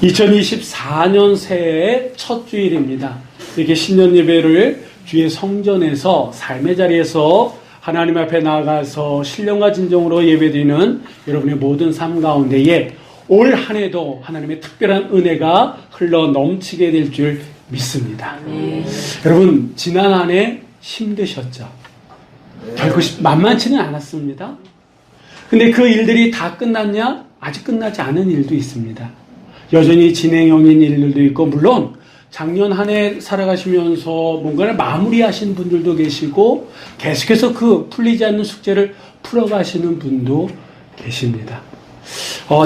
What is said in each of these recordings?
2024년 새해의 첫 주일입니다. 이렇게 신년 예배를 주의 성전에서 삶의 자리에서 하나님 앞에 나아가서 신령과 진정으로 예배드리는 여러분의 모든 삶 가운데에 올 한 해도 하나님의 특별한 은혜가 흘러 넘치게 될 줄 믿습니다. 여러분, 지난 한 해 힘드셨죠? 결코 만만치는 않았습니다. 근데 그 일들이 다 끝났냐? 아직 끝나지 않은 일도 있습니다. 여전히 진행형인 일들도 있고, 물론 작년 한 해 살아가시면서 뭔가를 마무리하신 분들도 계시고, 계속해서 그 풀리지 않는 숙제를 풀어가시는 분도 계십니다.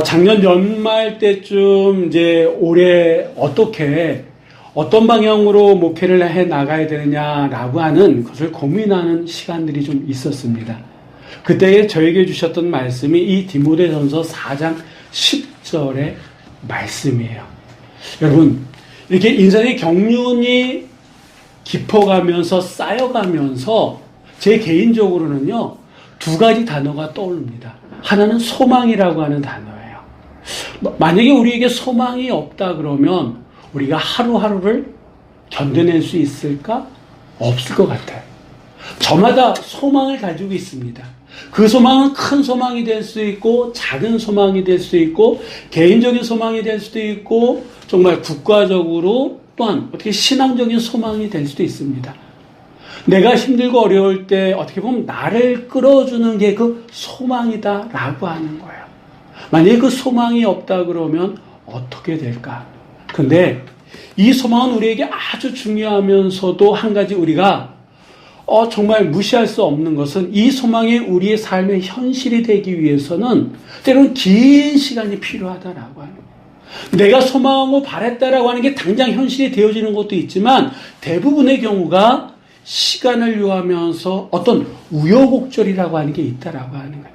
작년 연말 때쯤 이제 올해 어떤 방향으로 목회를 해 나가야 되느냐라고 하는 것을 고민하는 시간들이 좀 있었습니다. 그때 저에게 주셨던 말씀이 이 디모데전서 4장 10절의 말씀이에요. 여러분, 이렇게 인생의 경륜이 깊어가면서 쌓여가면서 제 개인적으로는요, 두 가지 단어가 떠오릅니다. 하나는 소망이라고 하는 단어예요. 만약에 우리에게 소망이 없다 그러면 우리가 하루하루를 견뎌낼 수 있을까? 없을 것 같아요. 저마다 소망을 가지고 있습니다. 그 소망은 큰 소망이 될 수 있고, 작은 소망이 될 수 있고, 개인적인 소망이 될 수도 있고, 정말 국가적으로 또한 어떻게 신앙적인 소망이 될 수도 있습니다. 내가 힘들고 어려울 때 어떻게 보면 나를 끌어주는 게 그 소망이다라고 하는 거예요. 만약에 그 소망이 없다 그러면 어떻게 될까? 근데 이 소망은 우리에게 아주 중요하면서도 한 가지 우리가 정말 무시할 수 없는 것은 이 소망이 우리의 삶의 현실이 되기 위해서는 때로는 긴 시간이 필요하다라고 하는 거예요. 내가 소망하고 바랬다라고 하는 게 당장 현실이 되어지는 것도 있지만 대부분의 경우가 시간을 요하면서 어떤 우여곡절이라고 하는 게 있다라고 하는 거예요.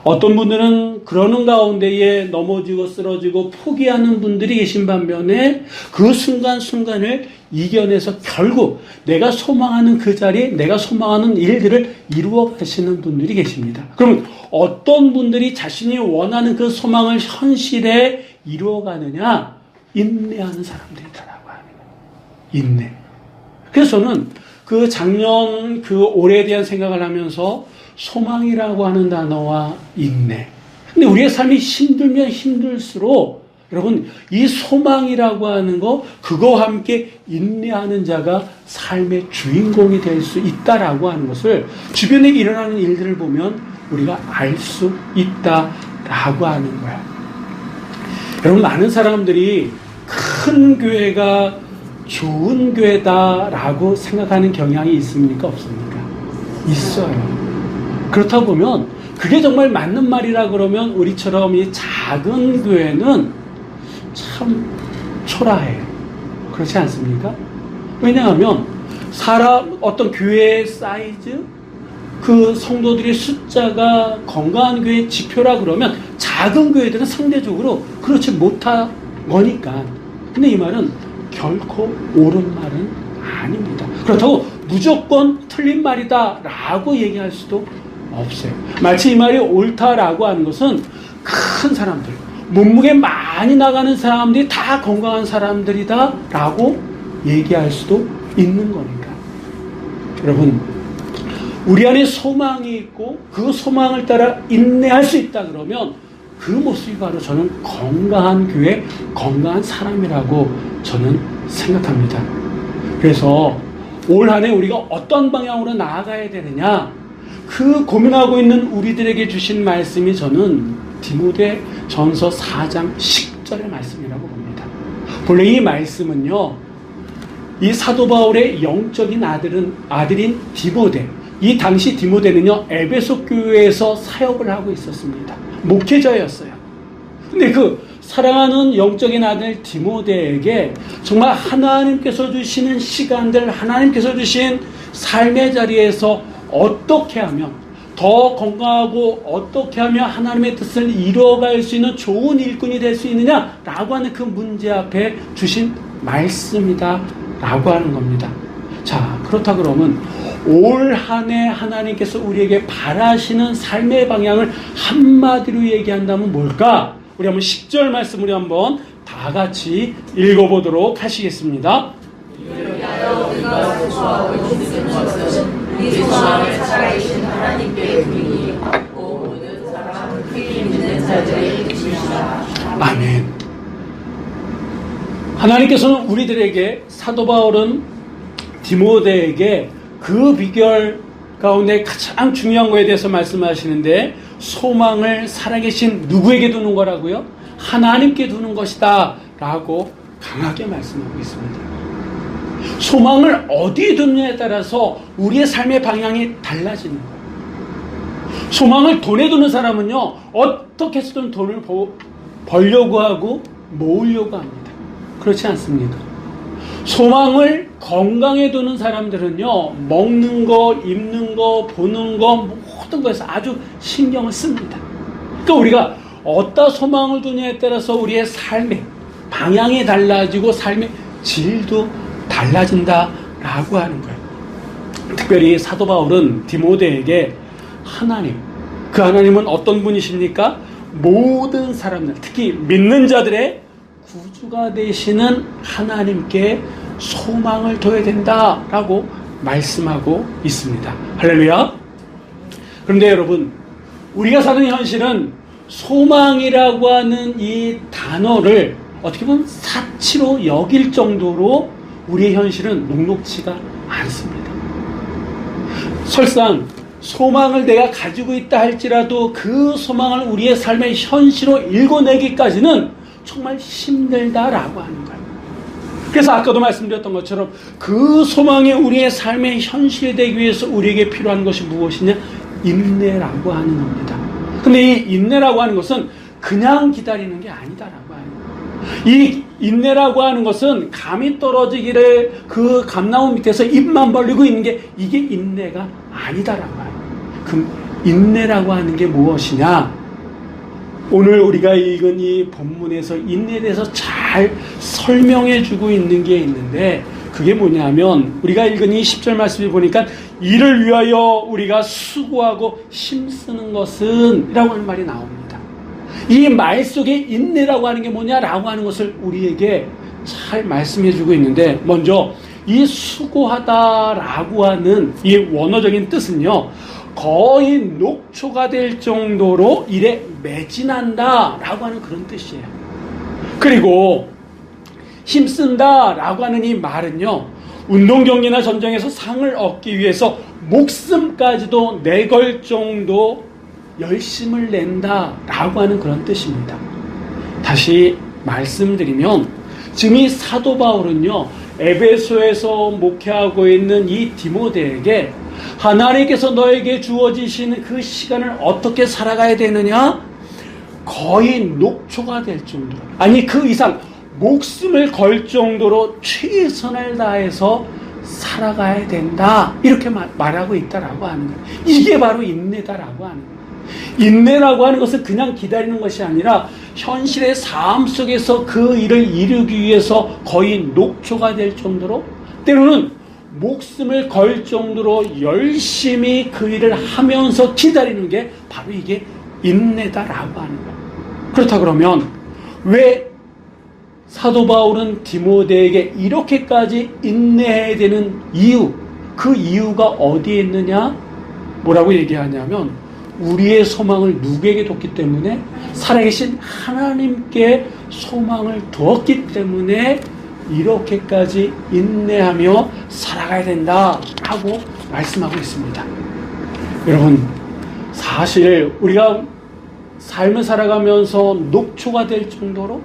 어떤 분들은 그러는 가운데에 넘어지고 쓰러지고 포기하는 분들이 계신 반면에 그 순간순간을 이겨내서 결국 내가 소망하는 그 자리에 내가 소망하는 일들을 이루어 가시는 분들이 계십니다. 그러면 어떤 분들이 자신이 원하는 그 소망을 현실에 이루어가느냐? 인내하는 사람들이다라고 하는 거예요. 인내. 그래서 저는 그 작년 그 올해에 대한 생각을 하면서 소망이라고 하는 단어와 인내. 근데 우리의 삶이 힘들면 힘들수록 여러분, 이 소망이라고 하는 거, 그거와 함께 인내하는 자가 삶의 주인공이 될 수 있다라고 하는 것을 주변에 일어나는 일들을 보면 우리가 알 수 있다라고 하는 거야. 여러분, 많은 사람들이 큰 교회가 좋은 교회다라고 생각하는 경향이 있습니까? 없습니까? 있어요. 그렇다 보면 그게 정말 맞는 말이라 그러면 우리처럼 이 작은 교회는 참 초라해요. 그렇지 않습니까? 왜냐하면 어떤 교회의 사이즈, 그 성도들의 숫자가 건강한 교회의 지표라 그러면 작은 교회들은 상대적으로 그렇지 못한 거니까. 근데 이 말은 결코 옳은 말은 아닙니다. 그렇다고 무조건 틀린 말이다라고 얘기할 수도 없어요. 마치 이 말이 옳다라고 하는 것은 큰 사람들, 몸무게 많이 나가는 사람들이 다 건강한 사람들이다라고 얘기할 수도 있는 거니까. 여러분, 우리 안에 소망이 있고 그 소망을 따라 인내할 수 있다 그러면 그 모습이 바로 저는 건강한 교회, 건강한 사람이라고 저는 생각합니다. 그래서 올 한 해 우리가 어떤 방향으로 나아가야 되느냐, 그 고민하고 있는 우리들에게 주신 말씀이 저는 디모데전서 4장 10절의 말씀이라고 봅니다. 본래 이 말씀은요, 이 사도 바울의 영적인 아들인 디모데, 이 당시 디모데는요, 에베소 교회에서 사역을 하고 있었습니다. 목회자였어요. 근데 그 사랑하는 영적인 아들 디모데에게 정말 하나님께서 주시는 시간들, 하나님께서 주신 삶의 자리에서 어떻게 하면 더 건강하고 어떻게 하면 하나님의 뜻을 이루어갈 수 있는 좋은 일꾼이 될 수 있느냐라고 하는 그 문제 앞에 주신 말씀이다 라고 하는 겁니다. 자, 그렇다 그러면 올 한 해 하나님께서 우리에게 바라시는 삶의 방향을 한마디로 얘기한다면 뭘까? 우리 한번 10절 말씀 우리 한번 다 같이 읽어보도록 하시겠습니다. 위하여 우리가 소망하고 힘쓰는 것은 우리 소망을 살아계신 하나님께 드리니 오 모든 사람 특히 믿는 자들의 뜻이시라. 아멘. 하나님께서는 우리들에게 사도 바울은 디모데에게 그 비결 가운데 가장 중요한 거에 대해서 말씀하시는데 소망을 살아계신 누구에게 두는 거라고요? 하나님께 두는 것이다 라고 강하게 말씀하고 있습니다. 소망을 어디에 두느냐에 따라서 우리의 삶의 방향이 달라지는 거예요. 소망을 돈에 두는 사람은요, 어떻게 해서든 돈을 벌려고 하고 모으려고 합니다. 그렇지 않습니까? 소망을 건강에 두는 사람들은요, 먹는 거, 입는 거, 보는 거, 모든 것에서 아주 신경을 씁니다. 그러니까 우리가 어디다 소망을 두냐에 따라서 우리의 삶의 방향이 달라지고 삶의 질도 달라진다라고 하는 거예요. 특별히 사도 바울은 디모데에게 하나님, 그 하나님은 어떤 분이십니까? 모든 사람들, 특히 믿는 자들의 구주가 되시는 하나님께 소망을 둬야 된다라고 말씀하고 있습니다. 할렐루야. 그런데 여러분, 우리가 사는 현실은 소망이라고 하는 이 단어를 어떻게 보면 사치로 여길 정도로 우리의 현실은 녹록지가 않습니다. 설상 소망을 내가 가지고 있다 할지라도 그 소망을 우리의 삶의 현실로 읽어내기까지는 정말 힘들다라고 하는 거예요. 그래서 아까도 말씀드렸던 것처럼 그 소망이 우리의 삶의 현실이 되기 위해서 우리에게 필요한 것이 무엇이냐? 인내라고 하는 겁니다. 근데 이 인내라고 하는 것은 그냥 기다리는 게 아니다라고 하는 거예요. 이 인내라고 하는 것은 감이 떨어지기를 그 감나무 밑에서 입만 벌리고 있는 게 이게 인내가 아니다라고 하는 거예요. 그럼 인내라고 하는 게 무엇이냐? 오늘 우리가 읽은 이 본문에서 인내에 대해서 잘 설명해 주고 있는 게 있는데 그게 뭐냐면 우리가 읽은 이 10절 말씀을 보니까 이를 위하여 우리가 수고하고 힘쓰는 것은 이라고 하는 말이 나옵니다. 이 말 속에 인내라고 하는 게 뭐냐라고 하는 것을 우리에게 잘 말씀해 주고 있는데 먼저 이 수고하다라고 하는 이 원어적인 뜻은요. 거의 녹초가 될 정도로 일에 매진한다 라고 하는 그런 뜻이에요. 그리고 힘쓴다 라고 하는 이 말은요, 운동 경기나 전쟁에서 상을 얻기 위해서 목숨까지도 내걸 정도 열심을 낸다 라고 하는 그런 뜻입니다. 다시 말씀드리면 지금 이 사도 바울은요, 에베소에서 목회하고 있는 이 디모데에게 하나님께서 너에게 주어지신 그 시간을 어떻게 살아가야 되느냐? 거의 녹초가 될 정도로, 아니 그 이상 목숨을 걸 정도로 최선을 다해서 살아가야 된다 이렇게 말하고 있다라고 하는 거예요. 이게 바로 인내다라고 하는 거예요. 인내라고 하는 것은 그냥 기다리는 것이 아니라 현실의 삶 속에서 그 일을 이루기 위해서 거의 녹초가 될 정도로, 때로는 목숨을 걸 정도로 열심히 그 일을 하면서 기다리는 게 바로 이게 인내다라고 하는 거예요. 그렇다 그러면 왜 사도 바울은 디모데에게 이렇게까지 인내해야 되는 이유, 그 이유가 어디에 있느냐? 뭐라고 얘기하냐면 우리의 소망을 누구에게 뒀기 때문에? 살아계신 하나님께 소망을 두었기 때문에 이렇게까지 인내하며 살아가야 된다라고 말씀하고 있습니다. 여러분, 사실 우리가 삶을 살아가면서 녹초가 될 정도로,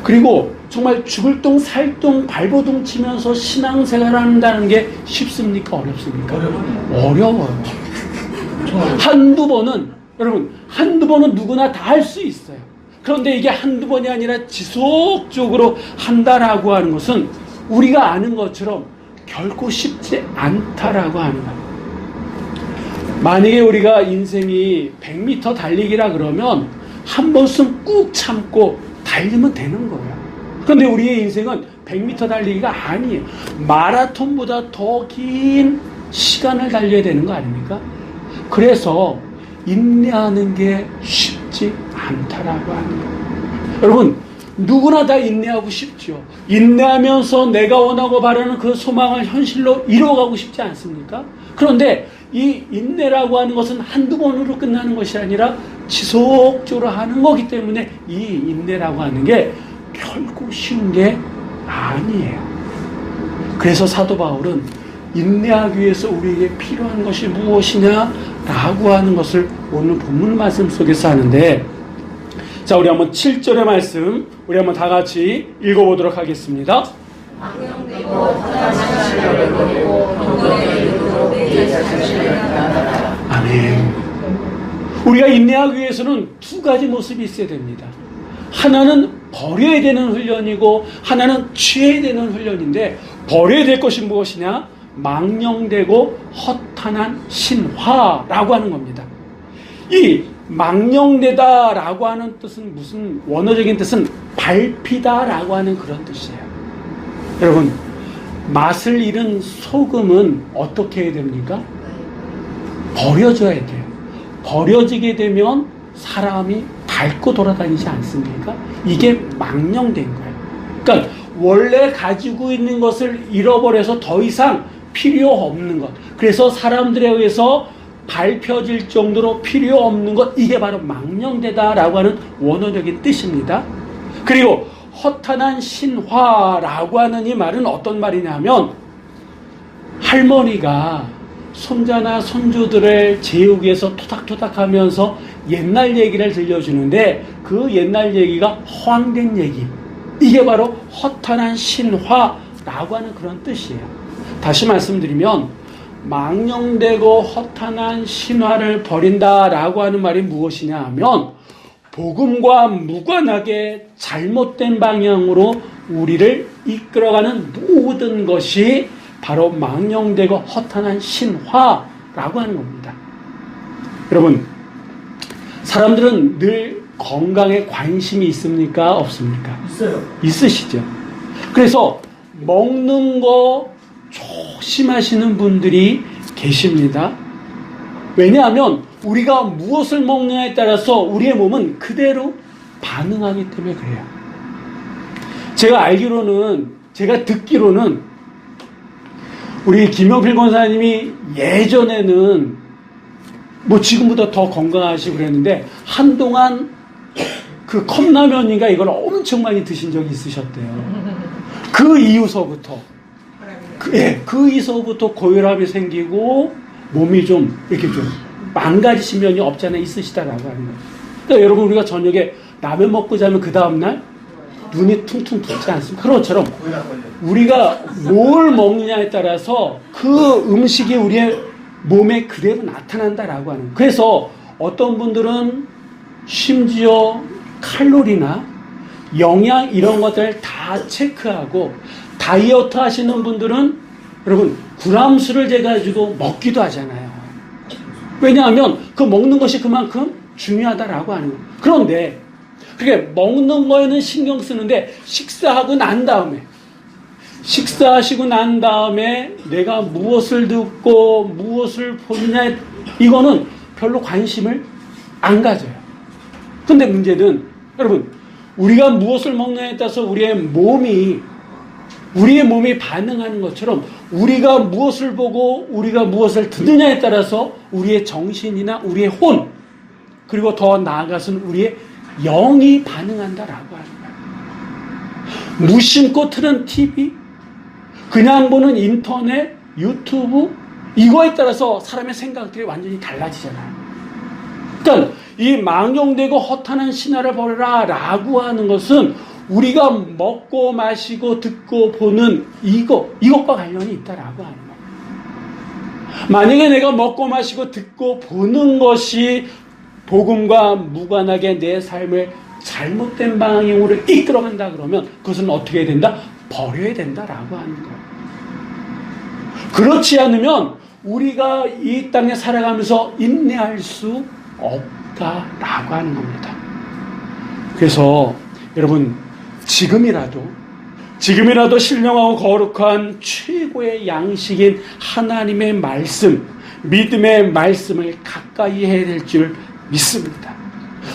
그리고 정말 죽을 똥 살똥 발버둥 치면서 신앙생활을 한다는 게 쉽습니까? 어렵습니까? 어려워요. 한두 번은, 여러분, 한두 번은 누구나 다 할 수 있어요. 그런데 이게 한두 번이 아니라 지속적으로 한다라고 하는 것은 우리가 아는 것처럼 결코 쉽지 않다라고 하는 거예요. 만약에 우리가 인생이 100m 달리기라 그러면 한 번쯤 꾹 참고 달리면 되는 거예요. 그런데 우리의 인생은 100m 달리기가 아니에요. 마라톤보다 더 긴 시간을 달려야 되는 거 아닙니까? 그래서 인내하는 게 쉽지 않다라고 하는 거예요. 여러분, 누구나 다 인내하고 싶죠. 인내하면서 내가 원하고 바라는 그 소망을 현실로 이루어가고 싶지 않습니까? 그런데 이 인내라고 하는 것은 한두 번으로 끝나는 것이 아니라 지속적으로 하는 거기 때문에 이 인내라고 하는 게 결코 쉬운 게 아니에요. 그래서 사도 바울은 인내하기 위해서 우리에게 필요한 것이 무엇이냐라고 하는 것을 오늘 본문 말씀 속에서 하는데, 자, 우리 한번 7절의 말씀 우리 한번 다 같이 읽어보도록 하겠습니다. 아멘. 우리가 인내하기 위해서는 두 가지 모습이 있어야 됩니다. 하나는 버려야 되는 훈련이고 하나는 취해야 되는 훈련인데, 버려야 될 것이 무엇이냐? 망령되고 허탄한 신화라고 하는 겁니다. 이 망령되다라고 하는 뜻은 무슨 원어적인 뜻은 밟히다라고 하는 그런 뜻이에요. 여러분, 맛을 잃은 소금은 어떻게 해야 됩니까? 버려져야 돼요. 버려지게 되면 사람이 밟고 돌아다니지 않습니까? 이게 망령된 거예요. 그러니까 원래 가지고 있는 것을 잃어버려서 더 이상 필요 없는 것. 그래서 사람들에 의해서 밟혀질 정도로 필요 없는 것, 이게 바로 망령되다라고 하는 원어적인 뜻입니다. 그리고 허탄한 신화라고 하는 이 말은 어떤 말이냐면, 할머니가 손자나 손주들을 재우기 위해서 토닥토닥 하면서 옛날 얘기를 들려주는데 그 옛날 얘기가 허황된 얘기, 이게 바로 허탄한 신화라고 하는 그런 뜻이에요. 다시 말씀드리면, 망령되고 허탄한 신화를 버린다라고 하는 말이 무엇이냐 하면, 복음과 무관하게 잘못된 방향으로 우리를 이끌어가는 모든 것이 바로 망령되고 허탄한 신화라고 하는 겁니다. 여러분, 사람들은 늘 건강에 관심이 있습니까? 없습니까? 있어요. 있으시죠. 그래서 먹는 거 조심하시는 분들이 계십니다. 왜냐하면 우리가 무엇을 먹느냐에 따라서 우리의 몸은 그대로 반응하기 때문에 그래요. 제가 듣기로는 우리 김영필 권사님이 예전에는 뭐 지금보다 더 건강하시고 그랬는데, 한동안 그 컵라면인가 이걸 엄청 많이 드신 적이 있으셨대요. 그 이후서부터 고혈압이 생기고 몸이 좀 이렇게 좀 망가지신 면이 없지 않아 있으시다라고 하는 거예요. 그러니까 여러분, 우리가 저녁에 라면 먹고 자면 그 다음날 눈이 퉁퉁 붓지 않습니까? 그런 것처럼 우리가 뭘 먹느냐에 따라서 그 음식이 우리의 몸에 그대로 나타난다라고 하는 거예요. 그래서 어떤 분들은 심지어 칼로리나 영양 이런 것들을 다 체크하고, 다이어트 하시는 분들은 여러분 그람수를 재가지고 먹기도 하잖아요. 왜냐하면 그 먹는 것이 그만큼 중요하다라고 하는 거예요. 그런데 그렇게 먹는 거에는 신경 쓰는데, 식사하시고 난 다음에 내가 무엇을 듣고 무엇을 보느냐, 이거는 별로 관심을 안 가져요. 근데 문제는 여러분, 우리가 무엇을 먹느냐에 따라서 우리의 몸이 반응하는 것처럼, 우리가 무엇을 보고 우리가 무엇을 듣느냐에 따라서 우리의 정신이나 우리의 혼, 그리고 더 나아가서는 우리의 영이 반응한다라고 하는 거예요. 무심코 틀은 TV, 그냥 보는 인터넷, 유튜브, 이거에 따라서 사람의 생각들이 완전히 달라지잖아요. 그러니까 이 망령되고 허탄한 신화를 버려라 라고 하는 것은 우리가 먹고 마시고 듣고 보는 이것과 관련이 있다라고 하는 거예요. 만약에 내가 먹고 마시고 듣고 보는 것이 복음과 무관하게 내 삶을 잘못된 방향으로 이끌어간다 그러면 그것은 어떻게 해야 된다? 버려야 된다라고 하는 거예요. 그렇지 않으면 우리가 이 땅에 살아가면서 인내할 수 없다라고 하는 겁니다. 그래서 여러분, 지금이라도 신령하고 거룩한 최고의 양식인 하나님의 말씀, 믿음의 말씀을 가까이 해야 될 줄 믿습니다.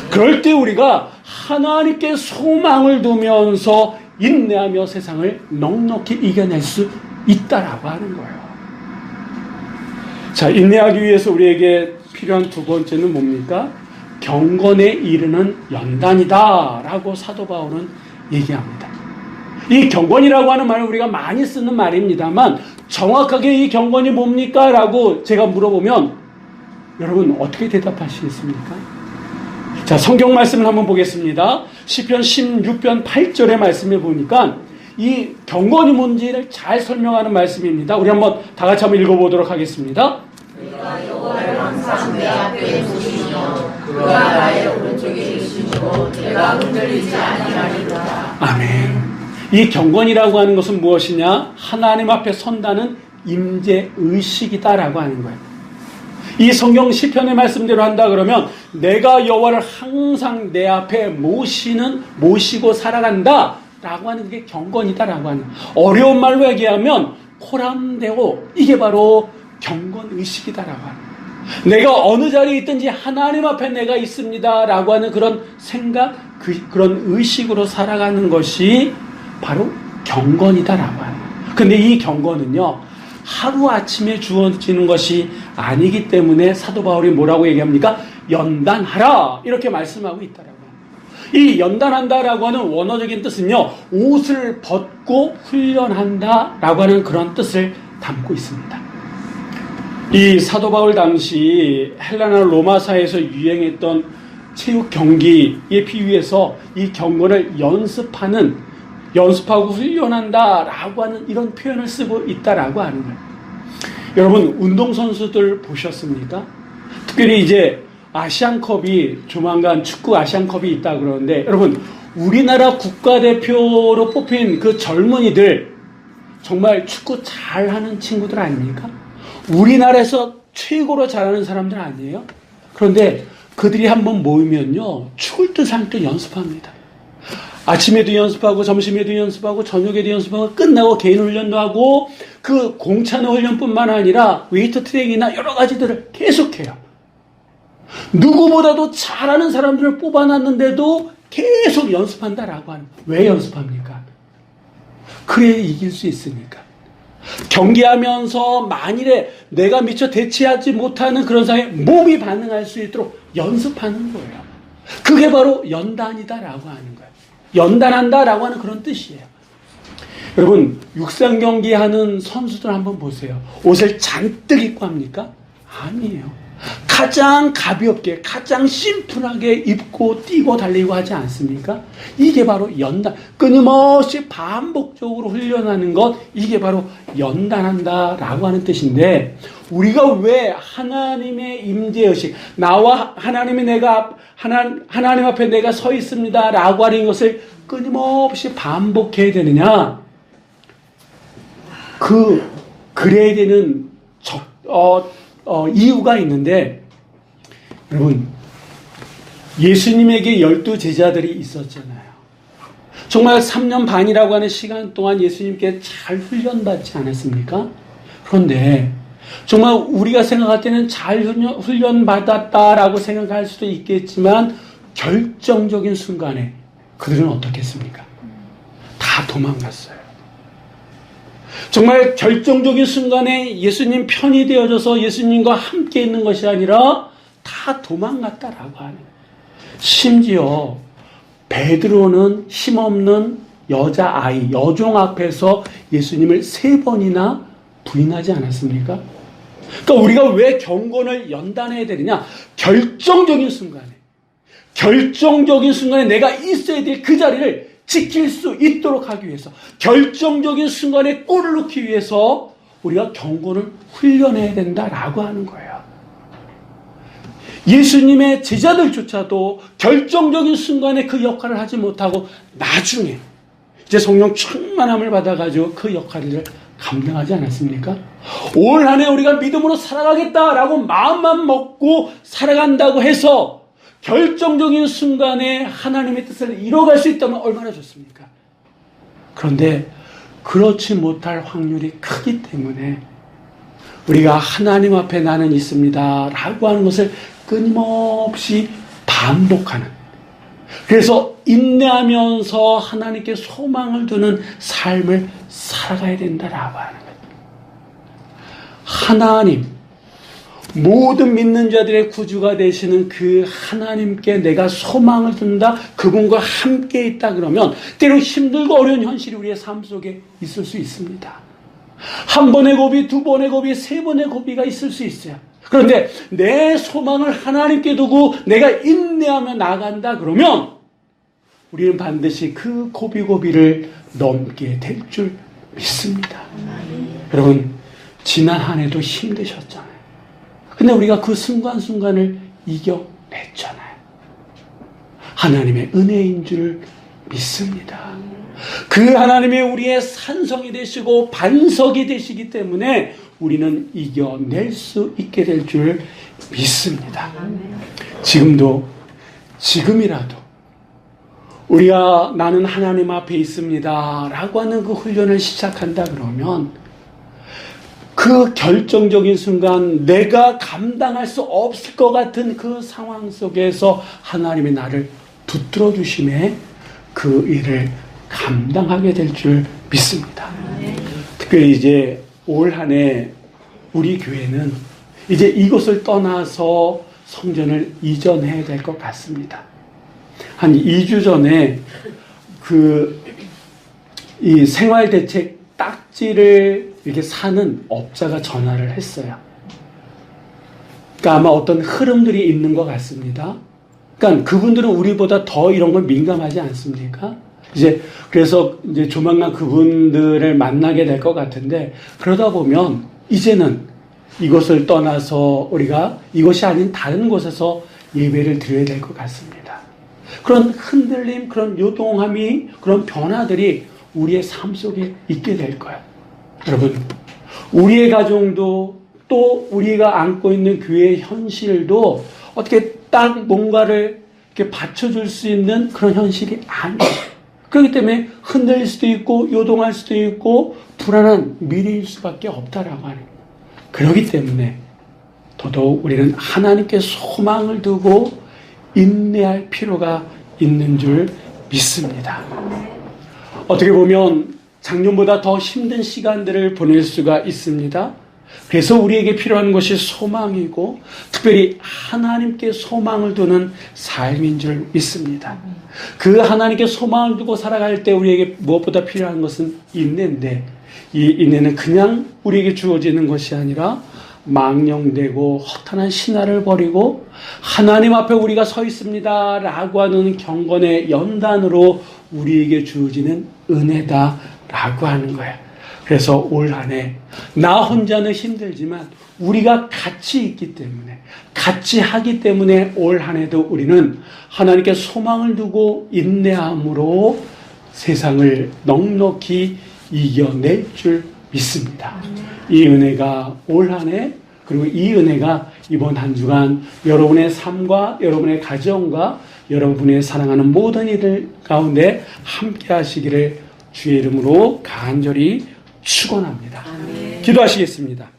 그럴 때 우리가 하나님께 소망을 두면서 인내하며 세상을 넉넉히 이겨낼 수 있다라고 하는 거예요. 자, 인내하기 위해서 우리에게 필요한 두 번째는 뭡니까? 경건에 이르는 연단이다 라고 사도 바울은 얘기합니다. 이 경건이라고 하는 말은 우리가 많이 쓰는 말입니다만 정확하게 이 경건이 뭡니까? 라고 제가 물어보면 여러분 어떻게 대답하시겠습니까? 자, 성경 말씀을 한번 보겠습니다. 시편 16편 8절의 말씀을 보니까 이 경건이 뭔지를 잘 설명하는 말씀입니다. 우리 한번 다 같이 한번 읽어보도록 하겠습니다. 내가 여호와를 항상 내 앞에 두시며 그가 나의 오른쪽에 계시고 내가 흔들리지 아니하리로다. 아멘. 이 경건이라고 하는 것은 무엇이냐? 하나님 앞에 선다는 임재 의식이다라고 하는 거예요. 이 성경 시편의 말씀대로 한다 그러면 내가 여호와를 항상 내 앞에 모시고 살아간다 라고 하는 게 경건이다라고 하는 거예요. 어려운 말로 얘기하면 코람데오, 이게 바로 경건 의식이다라고 하는 거예요. 내가 어느 자리에 있든지 하나님 앞에 내가 있습니다 라고 하는 그런 생각, 그런 의식으로 살아가는 것이 바로 경건이다라고 하는 거예요. 근데 이 경건은요, 하루아침에 주어지는 것이 아니기 때문에 사도 바울이 뭐라고 얘기합니까? 연단하라 이렇게 말씀하고 있다라고 합니다. 이 연단한다라고 하는 원어적인 뜻은요, 옷을 벗고 훈련한다라고 하는 그런 뜻을 담고 있습니다. 이 사도 바울 당시 헬라나 로마사에서 유행했던 체육 경기에 비유해서 이 경건을 연습하고 훈련한다라고 하는 이런 표현을 쓰고 있다라고 하는 거예요. 여러분, 운동선수들 보셨습니까? 특별히 이제 아시안컵이 조만간 축구 아시안컵이 있다 그러는데, 여러분, 우리나라 국가대표로 뽑힌 그 젊은이들 정말 축구 잘하는 친구들 아닙니까? 우리나라에서 최고로 잘하는 사람들 아니에요? 그런데 그들이 한번 모이면요, 죽을 듯 살 듯 연습합니다. 아침에도 연습하고 점심에도 연습하고 저녁에도 연습하고 끝나고 개인 훈련도 하고 그 공차는 훈련뿐만 아니라 웨이트 트레이닝이나 여러 가지들을 계속해요. 누구보다도 잘하는 사람들을 뽑아놨는데도 계속 연습한다라고 하는 거예요. 왜 연습합니까? 그래야 이길 수 있으니까. 경기하면서 만일에 내가 미처 대처하지 못하는 그런 상황에 몸이 반응할 수 있도록 연습하는 거예요. 그게 바로 연단이다라고 하는 거예요. 연단한다라고 하는 그런 뜻이에요. 여러분, 육상 경기 하는 선수들 한번 보세요. 옷을 잔뜩 입고 합니까? 아니에요. 가장 가볍게, 가장 심플하게 입고 뛰고 달리고 하지 않습니까? 이게 바로 연단, 끊임없이 반복적으로 훈련하는 것, 이게 바로 연단한다라고 하는 뜻인데, 우리가 왜 하나님의 임재의식, 나와 하나님 앞에 내가 서 있습니다 라고 하는 것을 끊임없이 반복해야 되느냐? 그래야 되는 이유가 있는데, 여러분, 예수님에게 12 제자들이 있었잖아요. 정말 3년 반이라고 하는 시간 동안 예수님께 잘 훈련받지 않았습니까? 그런데 정말 우리가 생각할 때는 잘 훈련받았다라고 생각할 수도 있겠지만 결정적인 순간에 그들은 어떻겠습니까? 다 도망갔어요. 정말 결정적인 순간에 예수님 편이 되어져서 예수님과 함께 있는 것이 아니라 다 도망갔다라고 하는. 심지어 베드로는 힘없는 여자아이, 여종 앞에서 예수님을 3번이나 부인하지 않았습니까? 그러니까 우리가 왜 경건을 연단해야 되느냐? 결정적인 순간에 내가 있어야 될 그 자리를 지킬 수 있도록 하기 위해서, 결정적인 순간에 골을 넣기 위해서 우리가 경건을 훈련해야 된다라고 하는 거예요. 예수님의 제자들조차도 결정적인 순간에 그 역할을 하지 못하고 나중에 이제 성령 충만함을 받아가지고 그 역할을 감당하지 않았습니까? 올 한 해 우리가 믿음으로 살아가겠다라고 마음만 먹고 살아간다고 해서 결정적인 순간에 하나님의 뜻을 이뤄갈 수 있다면 얼마나 좋습니까? 그런데 그렇지 못할 확률이 크기 때문에 우리가 하나님 앞에 나는 있습니다 라고 하는 것을 끊임없이 반복하는, 그래서 인내하면서 하나님께 소망을 두는 삶을 살아가야 된다라고 하는 거예요. 하나님, 모든 믿는 자들의 구주가 되시는 그 하나님께 내가 소망을 둔다, 그분과 함께 있다 그러면 때로 힘들고 어려운 현실이 우리의 삶 속에 있을 수 있습니다. 한 번의 고비, 두 번의 고비, 세 번의 고비가 있을 수 있어요. 그런데 내 소망을 하나님께 두고 내가 인내하며 나간다 그러면 우리는 반드시 그 고비를 넘게 될 줄 믿습니다. 여러분, 지난 한 해도 힘드셨잖아요. 근데 우리가 그 순간순간을 이겨냈잖아요. 하나님의 은혜인 줄 믿습니다. 그 하나님의 우리의 산성이 되시고 반석이 되시기 때문에 우리는 이겨낼 수 있게 될 줄 믿습니다. 지금이라도 우리가 나는 하나님 앞에 있습니다 라고 하는 그 훈련을 시작한다 그러면 그 결정적인 순간 내가 감당할 수 없을 것 같은 그 상황 속에서 하나님이 나를 붙들어 주심에 그 일을 감당하게 될 줄 믿습니다. 특별히 이제 올 한 해 우리 교회는 이제 이곳을 떠나서 성전을 이전해야 될 것 같습니다. 한 2주 전에 이 생활대책 딱지를 이렇게 사는 업자가 전화를 했어요. 그러니까 아마 어떤 흐름들이 있는 것 같습니다. 그러니까 그분들은 우리보다 더 이런 걸 민감하지 않습니까? 그래서 이제 조만간 그분들을 만나게 될 것 같은데, 그러다 보면 이제는 이곳을 떠나서 우리가 이곳이 아닌 다른 곳에서 예배를 드려야 될 것 같습니다. 그런 흔들림, 그런 요동함이, 그런 변화들이 우리의 삶 속에 있게 될 거예요. 여러분, 우리의 가정도 또 우리가 안고 있는 교회의 현실도 어떻게 딱 뭔가를 이렇게 받쳐줄 수 있는 그런 현실이 아니에요. 그렇기 때문에 흔들릴 수도 있고 요동할 수도 있고 불안한 미래일 수밖에 없다라고 하는 거예요. 그렇기 때문에 더더욱 우리는 하나님께 소망을 두고 인내할 필요가 있는 줄 믿습니다. 어떻게 보면 작년보다 더 힘든 시간들을 보낼 수가 있습니다. 그래서 우리에게 필요한 것이 소망이고 특별히 하나님께 소망을 두는 삶인 줄 믿습니다. 그 하나님께 소망을 두고 살아갈 때 우리에게 무엇보다 필요한 것은 인내인데, 이 인내는 그냥 우리에게 주어지는 것이 아니라 망령되고 허탄한 신화를 버리고 하나님 앞에 우리가 서 있습니다 라고 하는 경건의 연단으로 우리에게 주어지는 은혜다라고 하는 거예요. 그래서 올 한 해 나 혼자는 힘들지만 우리가 같이 있기 때문에, 같이 하기 때문에 올 한 해도 우리는 하나님께 소망을 두고 인내함으로 세상을 넉넉히 이겨낼 줄 믿습니다. 이 은혜가 올 한 해, 그리고 이 은혜가 이번 한 주간 여러분의 삶과 여러분의 가정과 여러분의 사랑하는 모든 이들 가운데 함께 하시기를 주의 이름으로 간절히 축원합니다. 기도하시겠습니다.